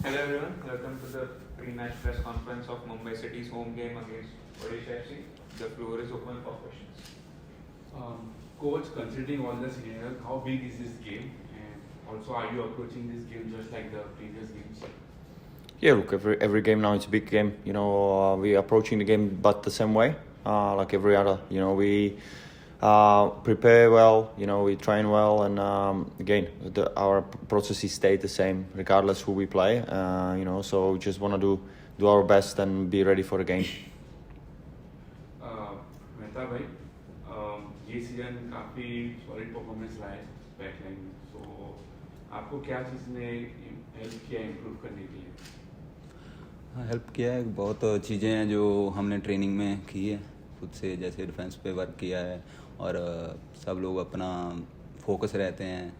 Hello everyone, welcome to the pre-match press conference of Mumbai City's home game against Odisha FC. The floor is open for questions. Coach, considering all the scenarios, how big is this game? And also, are you approaching this game just like the previous games? Yeah, look, every game now it's a big game. We're approaching the game but the same way, like every other. We prepare well, we train well, and again, our processes stay the same regardless who we play. So we just want to do our best and be ready for the game. Mehta भाई, ये season काफ़ी solid performance रहा है backline में, सो आपको क्या चीज़ ने help किया इम्प्रूव करने के लिए? हेल्प किया है, बहुत चीज़ें हैं जो हमने ट्रेनिंग में की है खुद से, जैसे डिफेंस पे वर्क किया है और सब लोग अपना फोकस रहते हैं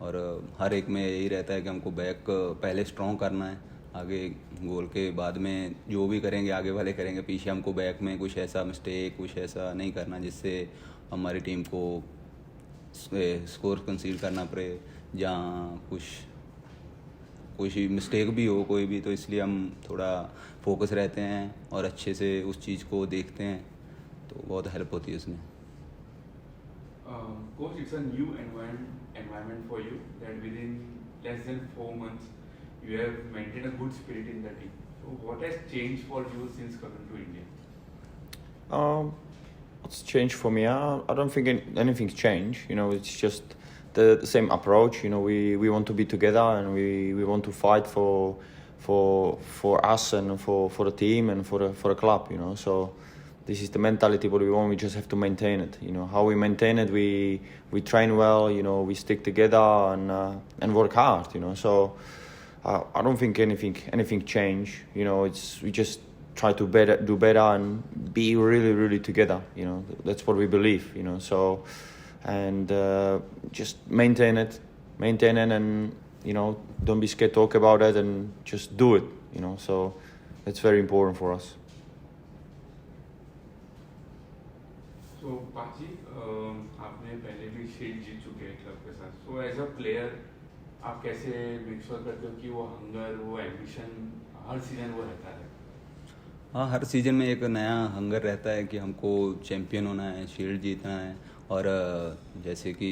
और हर एक में यही रहता है कि हमको बैक पहले स्ट्रॉन्ग करना है, आगे गोल के बाद में जो भी करेंगे आगे वाले करेंगे, पीछे हमको बैक में कुछ ऐसा मिस्टेक कुछ ऐसा नहीं करना जिससे हमारी टीम को स्कोर कंसीड करना पड़े, जहाँ कुछ मिस्टेक भी हो कोई भी, तो इसलिए हम थोड़ा फोकस रहते हैं और अच्छे से उस चीज़ को देखते हैं, तो बहुत हेल्प होती है उसमें. Coach, it's a new environment for you that within less than 4 months you have maintained a good spirit in the team. So what has changed for you since coming to India? What's changed for me? I don't think anything's changed. It's just the same approach. We want to be together and we want to fight for us and for the team and for the club. So this is the mentality what we want. We just have to maintain it. How we maintain it, we train well. We stick together and work hard. So I don't think anything changed. We just try to do better and be really, really together. That's what we believe. So and just maintain it, and don't be scared to talk about it and just do it. So that's very important for us. So पाजी, आपने पहले भी shield जीत चुके हैं club के साथ. So as a player आप कैसे मेक श्योर करते हो कि वो हंगर, वो एम्बिशन हर सीजन वो रहता है? हाँ, हर सीज़न में एक नया हंगर रहता है कि हमको चैम्पियन होना है, शील्ड जीतना है. और जैसे कि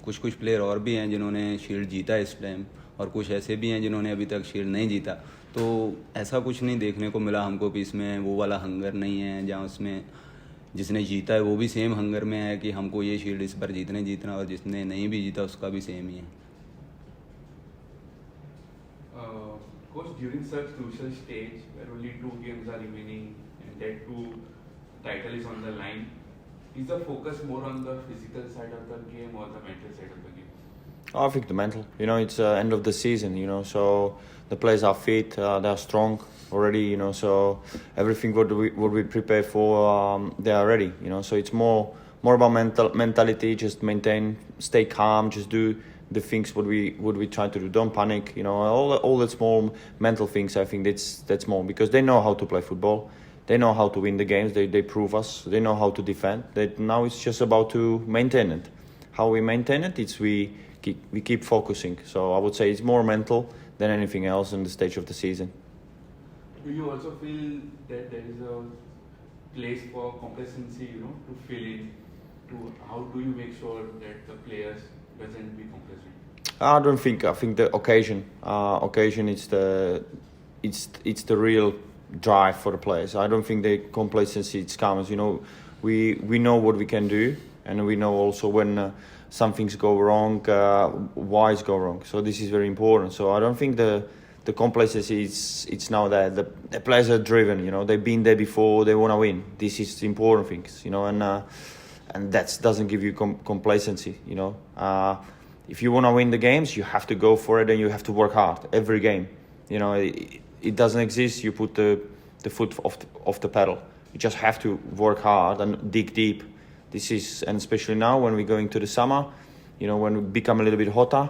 कुछ प्लेयर और भी हैं जिन्होंने शील्ड जीता है इस टाइम, और कुछ ऐसे भी हैं जिन्होंने अभी तक शील्ड नहीं जीता. तो ऐसा कुछ नहीं देखने को मिला हमको कि इसमें वो वाला हंगर नहीं है, जहाँ उसमें जिसने जीता है वो भी सेम हंगर में है कि हमको ये शील्ड इस बार जीतना, और जिसने नहीं भी जीता उसका भी सेम ही है. Coach, during such crucial stage where only 2 games are remaining and that too title is on the line, is the focus more on the physical side of the game or the mental side of the game? I think the mental. It's end of the season. So the players are fit, they are strong already. So everything what we prepare for, they are ready. So it's more about mentality. Just maintain, stay calm, just do the things what we try to do. Don't panic. All the small mental things. I think that's more because they know how to play football. They know how to win the games. They prove us. They know how to defend. Now it's just about to maintain it. How we maintain it? It's we keep focusing. So I would say it's more mental than anything else in the stage of the season. Do you also feel that there is a place for complacency, to fill in? How do you make sure that the players doesn't be complacent? I don't think. I think the occasion is it's the real drive for the players. I don't think the complacency comes. We know what we can do, and we know also when some things go wrong, why it's go wrong. So this is very important. So I don't think the complacency it's now there. The players are driven. They've been there before. They want to win. This is the important things. And that doesn't give you complacency. If you want to win the games, you have to go for it and you have to work hard every game. It doesn't exist. You put the foot off the pedal. You just have to work hard and dig deep. And especially now when we're going to the summer, when we become a little bit hotter,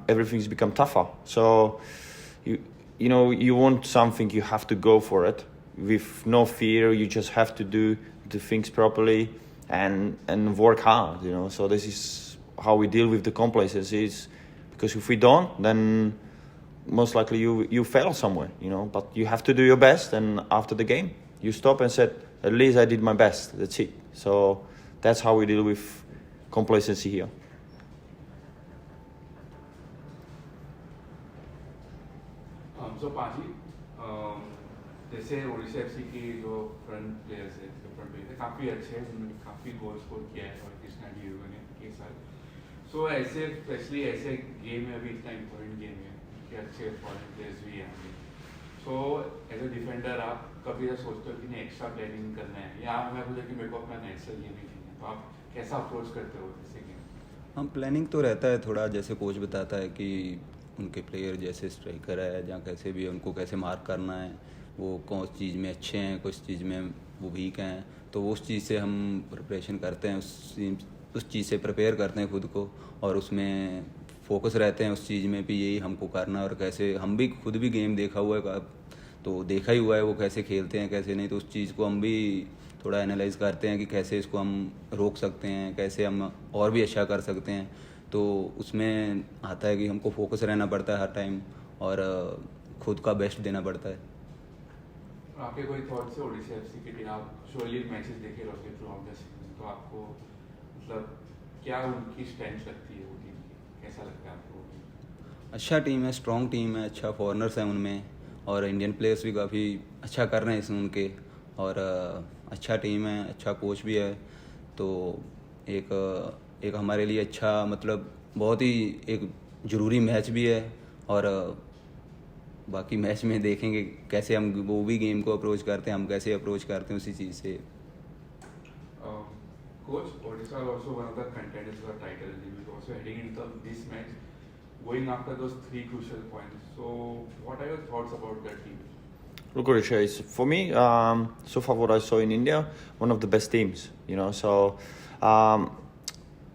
everything's become tougher. So you want something, you have to go for it with no fear. You just have to do the things properly and work hard. So this is how we deal with the complacencies, because if we don't, then most likely you fail somewhere, you know. But you have to do your best, and after the game, you stop and said, at least I did my best. That's it. So that's how we deal with complacency here. So पाजी, जैसे Odisha FC के जो front players है, front player काफ़ी अच्छे हैं, उन्होंने काफ़ी गोल स्कोर किया है और कृष्णा डियो ने के साथ. सो ऐसे स्पेशली ऐसे गेम में अभी इतना इम्पोर्टेंट गेम है कि अच्छे फॉरेन प्लेयर्स भी हैं. सो एज ए डिफेंडर आप कभी ऐसा सोचते हो कि नहीं एक्स्ट्रा प्लानिंग करना है, या मैं बोलूँ कि मेरे को अपना नेचुरल गेम ही खेलना है, तो आप कैसा अप्रोच करते हो ऐसे गेम? हम प्लानिंग तो रहता है थोड़ा, जैसे कोच बताता है कि उनके प्लेयर जैसे स्ट्राइकर है या कैसे भी उनको कैसे मार्क करना है, वो कौन चीज़ में अच्छे हैं, कुछ चीज़ में वो वीक हैं, तो उस चीज़ से हम प्रिपरेशन करते हैं, उस चीज़ से प्रिपेयर करते हैं खुद को, और उसमें फोकस रहते हैं उस चीज़ में भी यही हमको करना. और कैसे हम भी खुद भी गेम देखा हुआ है, तो देखा ही हुआ है वो कैसे खेलते हैं कैसे नहीं, तो उस चीज़ को हम भी थोड़ा एनालाइज करते हैं कि कैसे इसको हम रोक सकते हैं, कैसे हम और भी अच्छा कर सकते हैं. तो उसमें आता है कि हमको फोकस रहना पड़ता है हर टाइम और खुद का बेस्ट देना पड़ता है. आपके कोई थॉट्स है ओडिशा एफसी के लिए? आप श्योरली मैचेस देखे रहोगे थ्रू आउट द सीजन, तो आपको मतलब क्या उनकी स्ट्रेंथ लगती है वो टीम की, कैसा लगता है आपको? अच्छा टीम है, स्ट्रॉन्ग टीम है, अच्छा फॉरनर्स हैं उनमें, और इंडियन प्लेयर्स भी काफ़ी अच्छा कर रहे हैं इसमें उनके, और अच्छा टीम है, अच्छा कोच भी है. तो एक हमारे लिए अच्छा, मतलब बहुत ही एक ज़रूरी मैच भी है. और बाकी मैच में देखेंगे कैसे हम वो भी गेम को अप्रोच करते हैं, हम कैसे अप्रोच करते हैं उसी चीज़ से. Coach, Odisha are also one of the contenders for title. They will also heading into this match, going after those 3 crucial points. So, what are your thoughts about that team? Look, Odisha is, for me, so far what I saw in India, one of the best teams. You know, so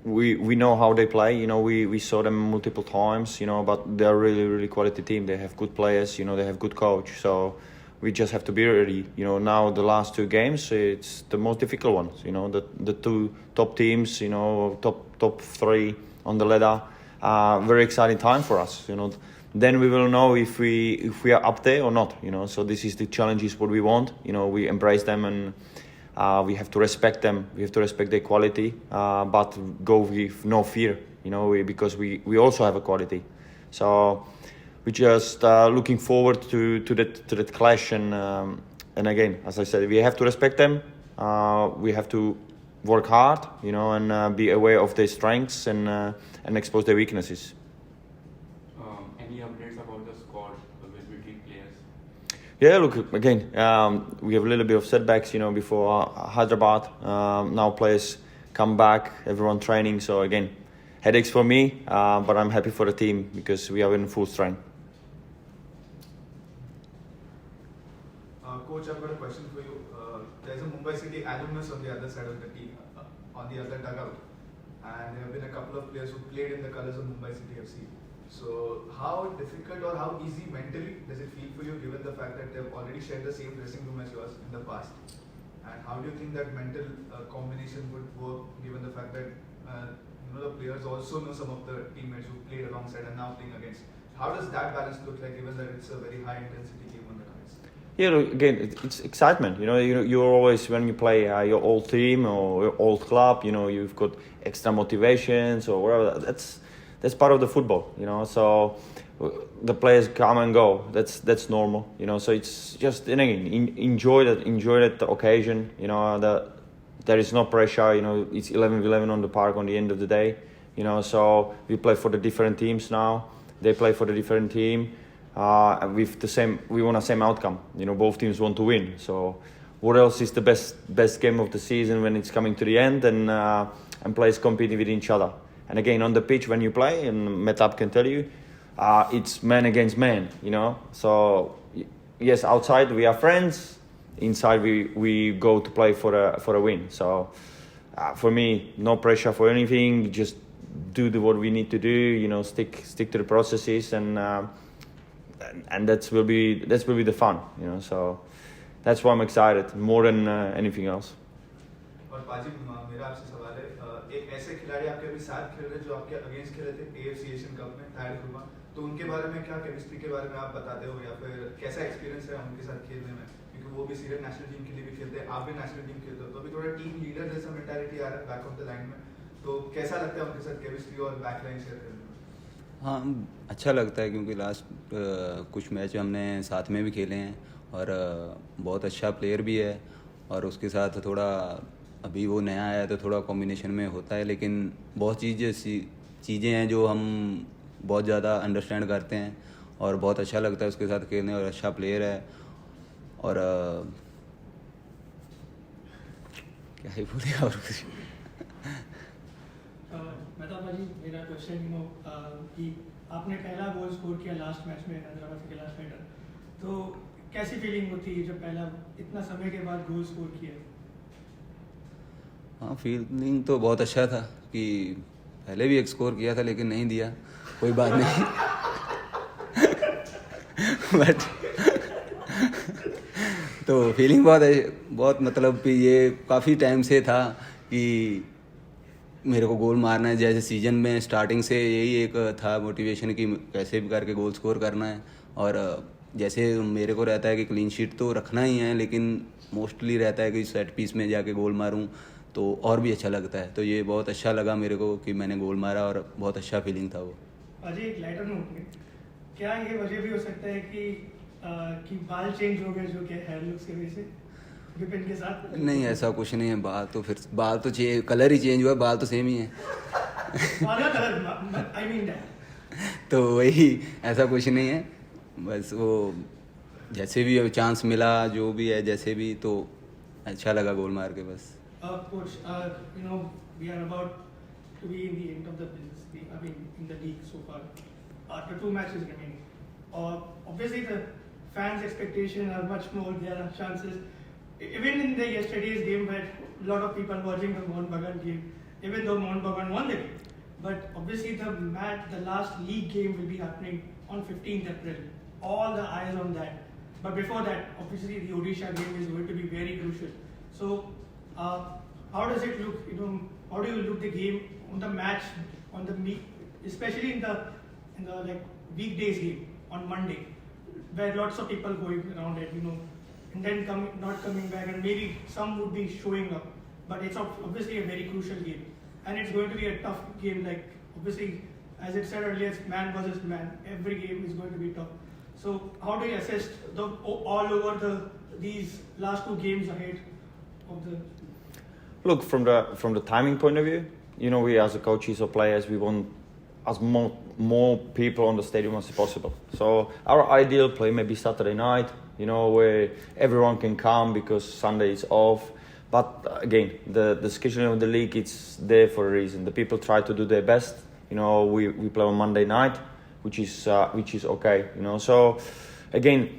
we know how they play. You know, we saw them multiple times. You know, but they're really quality team. They have good players. You know, they have good coach. So we just have to be ready. You know, now the last 2 games, it's the most difficult ones. You know, the 2 top teams. You know, top 3 on the ladder. Very exciting time for us. You know, then we will know if we are up there or not. You know, so this is the challenges what we want. You know, we embrace them, and we have to respect them. We have to respect their quality, but go with no fear. You know, because we also have a quality. So we're just looking forward to that clash, and again, as I said, we have to respect them. We have to work hard, you know, and be aware of their strengths and expose their weaknesses. Any updates about the squad, the between players? Yeah, look, again, we have a little bit of setbacks, you know, before Hyderabad. Now players come back, everyone training. So again, headaches for me, but I'm happy for the team because we are in full strength. Coach, I've got a question for you. There's a Mumbai City alumnus on the other side of the team, on the other dugout. And there have been a couple of players who played in the colours of Mumbai City FC. So how difficult or how easy mentally does it feel for you, given the fact that they've already shared the same dressing room as yours in the past? And how do you think that mental combination would work, given the fact that the players also know some of the teammates who played alongside and now playing against? How does that balance look like, given that it's a very high intensity game on the ice? Yeah, look, again, it's excitement. You know, you're always, when you play your old team or your old club, you know, you've got extra motivations or whatever. That's part of the football, you know. So the players come and go. That's normal, you know. So it's just, and again, enjoy that occasion. You know, there is no pressure. You know, it's 11-11 on the park on the end of the day. You know, so we play for the different teams now. They play for the different team. With the same, we want the same outcome. You know, both teams want to win. So what else is the best game of the season when it's coming to the end and players competing with each other? And again, on the pitch when you play, and Mehtab can tell you, it's man against man, you know. So yes, outside we are friends. Inside we go to play for a win. So for me, no pressure for anything. Just do what we need to do. You know, stick to the processes, and that will be the fun. You know, so that's why I'm excited more than anything else. और पाजी मेरा आपसे सवाल है, एक ऐसे खिलाड़ी आपके अभी साथ खेल रहे जो आपके अगेंस्ट खेले थे AFC एशियन कप में ताहिर खुरमा, तो उनके बारे में क्या केमिस्ट्री के बारे में आप बताते हो या फिर कैसा एक्सपीरियंस है उनके साथ खेलने में, क्योंकि वो भी सीनियर नेशनल टीम के लिए भी खेलते हैं, आप भी नेशनल टीम खेलते हो, तो अभी थोड़ा टीम लीडर जैसा मेंटालिटी आ रहा है बैक ऑफ द लाइन में, तो कैसा लगता है उनके साथ केमिस्ट्री और बैक लाइन शेयर करने में? हाँ, अच्छा लगता है क्योंकि लास्ट कुछ मैच हमने साथ में भी खेले हैं और बहुत अच्छा प्लेयर भी है, और उसके साथ थोड़ा अभी वो नया आया है तो थोड़ा कॉम्बिनेशन में होता है, लेकिन बहुत चीज़ें हैं जो हम बहुत ज़्यादा अंडरस्टैंड करते हैं और बहुत अच्छा लगता है उसके साथ खेलने, और अच्छा प्लेयर है। और क्या ही बोले और कुछ। मेहताब भाजी, मेरा क्वेश्चन कि आपने पहला गोल स्कोर किया लास्ट मैच में हैदराबाद के खिलाफ फाइटर, तो कैसी फीलिंग होती है जब पहला इतना समय के बाद गोल स्कोर किया? हाँ, फीलिंग तो बहुत अच्छा था कि पहले भी एक स्कोर किया था लेकिन नहीं दिया, कोई बात नहीं। बट तो फीलिंग बहुत मतलब कि ये काफ़ी टाइम से था कि मेरे को गोल मारना है, जैसे सीजन में स्टार्टिंग से यही एक था मोटिवेशन कि कैसे भी करके गोल स्कोर करना है, और जैसे मेरे को रहता है कि क्लीन शीट तो रखना ही है, लेकिन मोस्टली रहता है कि सेट पीस में जाके गोल मारूं तो और भी अच्छा लगता है, तो ये बहुत अच्छा लगा मेरे को कि मैंने गोल मारा और बहुत अच्छा फीलिंग था वो। अजय, एक लाइटर नोट में, क्या ये वजह भी हो सकता है कि बाल चेंज हो गए जो कि हेयर लुक्स की वजह से विपिन के साथ? नहीं, ऐसा कुछ नहीं है, बाल तो कलर ही चेंज हुआ, बाल तो सेम ही है। I mean that. तो वही, ऐसा कुछ नहीं है, बस वो जैसे भी चांस मिला जो भी है जैसे भी, तो अच्छा लगा गोल मार के बस। Coach, we are about to be in the end of the business. I mean, in the league so far. The 2 matches remaining. Obviously, the fans' expectations are much more. There are chances. Even in the yesterday's game, where a lot of people watching the Mohun Bagan game, even though Mohun Bagan won the game, but obviously the last league game will be happening on 15th April. All the eyes on that. But before that, obviously the Odisha game is going to be very crucial. So, how does it look? How do you look the game on the match on the especially in the like weekdays game on Monday, where lots of people going around it, and then not coming back, and maybe some would be showing up, but it's obviously a very crucial game, and it's going to be a tough game. Like obviously, as it said earlier, it's man versus man. Every game is going to be tough. So how do you assess all over these last 2 games ahead of the? Look, from the timing point of view, we as the coaches or players, we want as more people on the stadium as possible. So our ideal play may be Saturday night, where everyone can come because Sunday is off. But again, the scheduling of the league, it's there for a reason. The people try to do their best. We play on Monday night, which is okay. So again,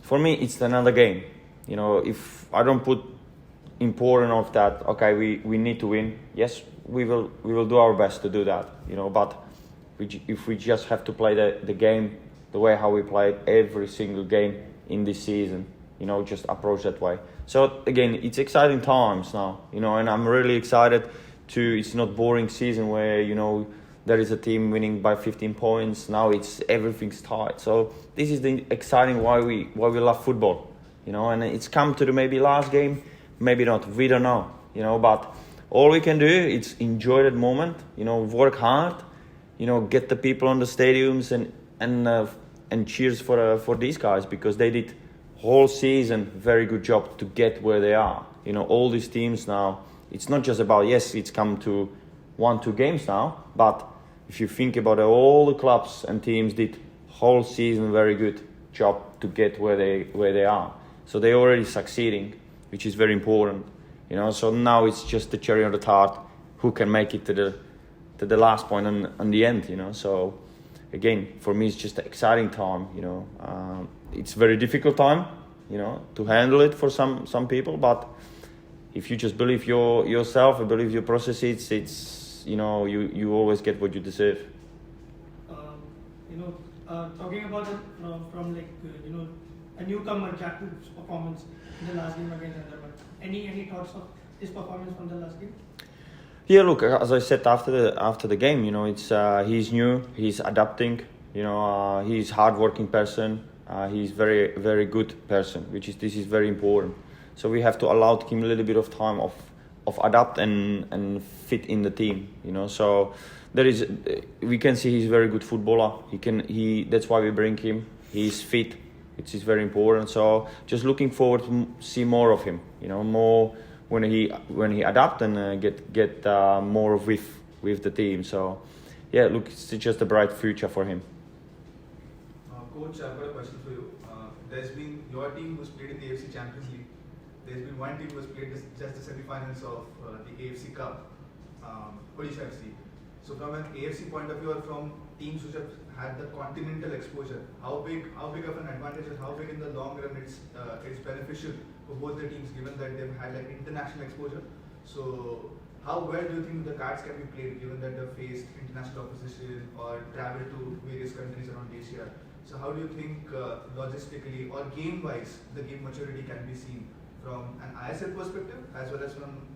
for me, it's another game. If I don't put important of that, okay, we need to win. Yes, we will do our best to do that, but if we just have to play the game the way how we played every single game in this season, just approach that way. So again, it's exciting times now, and I'm really excited it's not boring season where, there is a team winning by 15 points. Now everything's tight. So this is the exciting why we love football, and it's come to the maybe last game. Maybe not, we don't know, but all we can do is enjoy that moment, work hard, get the people on the stadiums and cheers for these guys, because they did whole season very good job to get where they are. All these teams now, it's not just about, yes, it's come to 1-2 games now, but if you think about it, all the clubs and teams did whole season very good job to get where they are. So they're already succeeding, which is very important, So now it's just the cherry on the tart, who can make it to the last point and the end, So again, for me, it's just an exciting time, It's a very difficult time, to handle it for some people. But if you just believe yourself and believe your process, it's you always get what you deserve. Talking about it from a newcomer Jakub's performance in the last game against Hyderabad. Any thoughts of his performance from the last game? Yeah, look, as I said after the game, you know, it's he's new, he's adapting, you know, he's hardworking person, he's very good person, this is very important. So we have to allow him a little bit of time of adapt and fit in the team, you know. So we can see he's a very good footballer. That's why we bring him. He's fit, which is very important. So just looking forward to see more of him, you know, more when he adapt and get more with the team. So yeah, look, it's just a bright future for him. Coach, I've got a question for you. There's been your team who's played in the AFC Champions League. There's been one team who's played just the semi-finals of the AFC Cup, Odisha FC. So from an AFC point of view, or from teams which have had the continental exposure, how big of an advantage and how big in the long run it's beneficial for both the teams, given that they've had like international exposure. So how well do you think the cards can be played, given that they've faced international opposition or traveled to various countries around Asia? So how do you think logistically or game-wise the game maturity can be seen from an ISL perspective, as well as from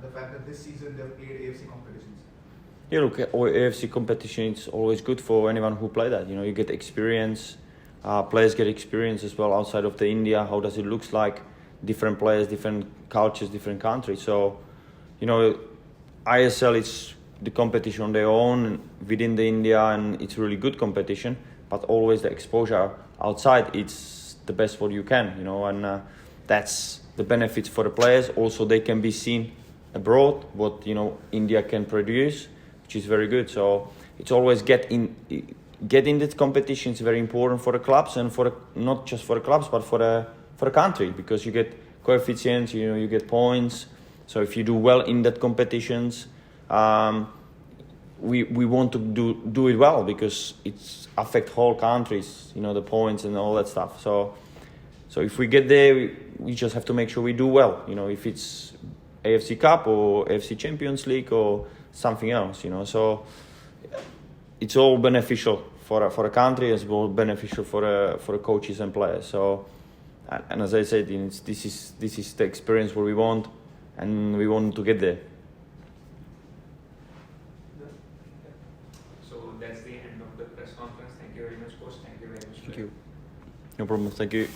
the fact that this season they've played AFC competitions? Yeah, look, AFC competition is always good for anyone who play that. You know, you get experience. Players get experience as well outside of the India. How does it look like? Different players, different cultures, different countries. So, you know, ISL is the competition on their own within the India, and it's really good competition. But always the exposure outside, it's the best what you can. You know, and that's the benefits for the players. Also, they can be seen abroad what, you know, India can produce, which is very good. So it's always get in this competition is very important for the clubs, and not just for the clubs but for the country, because you get coefficients, you know, you get points. So if you do well in that competitions, we want to do it well, because it's affect whole countries, you know, the points and all that stuff. So if we get there, we just have to make sure we do well, you know, if it's AFC Cup or AFC Champions League or something else, you know. So it's all beneficial for a country, as well beneficial for coaches and players. So, and as I said, this is the experience what we want, and we want to get there. So that's the end of the press conference. Thank you very much, coach. Thank you very much. Thank you. No problem. Thank you.